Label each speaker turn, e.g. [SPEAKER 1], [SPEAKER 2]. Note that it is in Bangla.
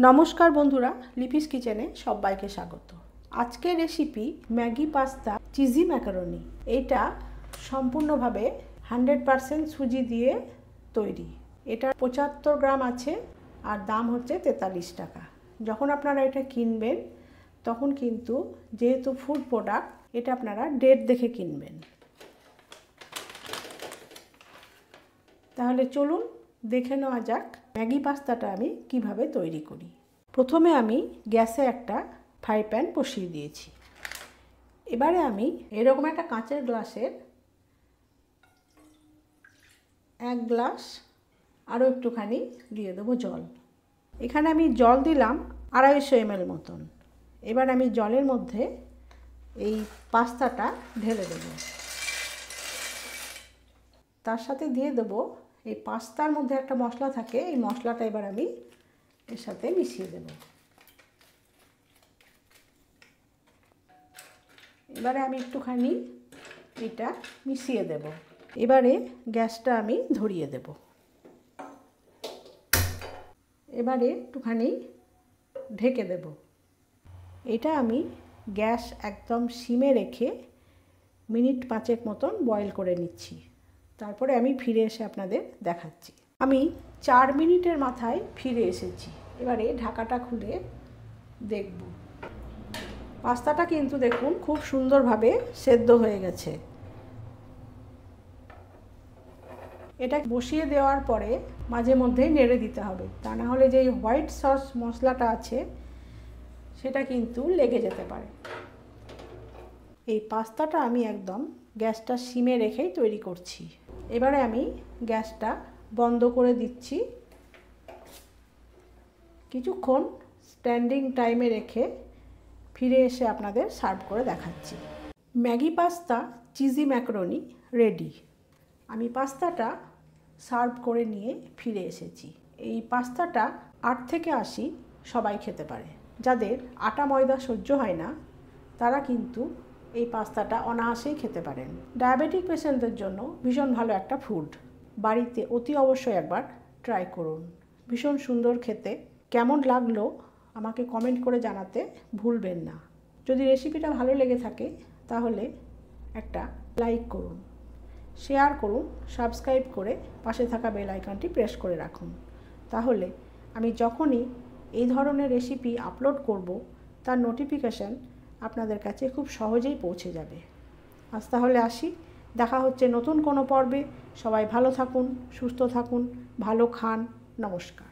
[SPEAKER 1] নমস্কার বন্ধুরা, লিপিস কিচেনে সবাইকে স্বাগত। আজকের recipe Maggi pasta cheesy macaroni. এটা সম্পূর্ণভাবে 100% সুজি দিয়ে তৈরি। এটা 75 গ্রাম আছে আর দাম হচ্ছে 43 টাকা। যখন আপনারা এটা কিনবেন তখন কিন্তু যেহেতু ফুড প্রোডাক্ট, এটা আপনারা ডেট দেখে কিনবেন। তাহলে চলুন দেখে নেওয়া যাক ম্যাগি পাস্তাটা আমি কিভাবে তৈরি করি। প্রথমে আমি গ্যাসে একটা ফ্রাই প্যান বসিয়ে দিয়েছি। এবারে আমি এরকম একটা কাঁচের গ্লাসের 1 গ্লাস আরও একটুখানি দিয়ে দেবো জল। এখানে আমি জল দিলাম 250 ml মতন। এবার আমি জলের মধ্যে এই পাস্তাটা ঢেলে দেব। তার সাথে দিয়ে দেবো এই পাস্তার মধ্যে একটা মশলা থাকে, এই মশলাটা এবার আমি এর সাথে মিশিয়ে দেব। এবারে আমি একটুখানি এটা মিশিয়ে দেব। এবারে গ্যাসটা আমি ধরিয়ে দেব। এবারে একটুখানি ঢেকে দেব। এটা আমি গ্যাস একদম সিমে রেখে মিনিট 5 মতন বয়েল করে নিচ্ছি। তারপরে আমি ফিরে এসে আপনাদের দেখাচ্ছি। আমি 4 মিনিটের মাথায় ফিরে এসেছি। এবারে ঢাকাটা খুলে দেখব। পাস্তাটা কিন্তু দেখুন খুব সুন্দরভাবে সেদ্ধ হয়ে গেছে। এটা বসিয়ে দেওয়ার পরে মাঝে মধ্যেই নেড়ে দিতে হবে, তা না হলে যে হোয়াইট সস মশলাটা আছে সেটা কিন্তু লেগে যেতে পারে। এই পাস্তাটা আমি একদম গ্যাসটা সিমে রেখেই তৈরি করছি। এবারে আমি গ্যাসটা বন্ধ করে দিচ্ছি। কিছুক্ষণ স্ট্যান্ডিং টাইমে রেখে ফিরে এসে আপনাদের সার্ভ করে দেখাচ্ছি। Maggi pasta cheesy macaroni ready. আমি পাস্তাটা সার্ভ করে নিয়ে ফিরে এসেছি। এই পাস্তাটা 8 থেকে 80 সবাই খেতে পারে। যাদের আটা ময়দা সহ্য হয় না তারা কিন্তু এই পাস্তাটা অনায়াসেই খেতে পারেন। ডায়াবেটিক পেশেন্টদের জন্য ভীষণ ভালো একটা ফুড। বাড়িতে অতি অবশ্যই একবার ট্রাই করুন। ভীষণ সুন্দর খেতে। কেমন লাগলো আমাকে কমেন্ট করে জানাতে ভুলবেন না। যদি রেসিপিটা ভালো লেগে থাকে তাহলে একটা লাইক করুন, শেয়ার করুন, সাবস্ক্রাইব করে পাশে থাকা বেল আইকনটি প্রেস করে রাখুন। তাহলে আমি যখনই এই ধরনের রেসিপি আপলোড করব তার নোটিফিকেশান আপনাদের কাছে খুব সহজেই পৌঁছে যাবে। আজ তাহলে আসি, দেখা হচ্ছে নতুন কোনো পর্বে। সবাই ভালো থাকুন, সুস্থ থাকুন, ভালো খান। নমস্কার।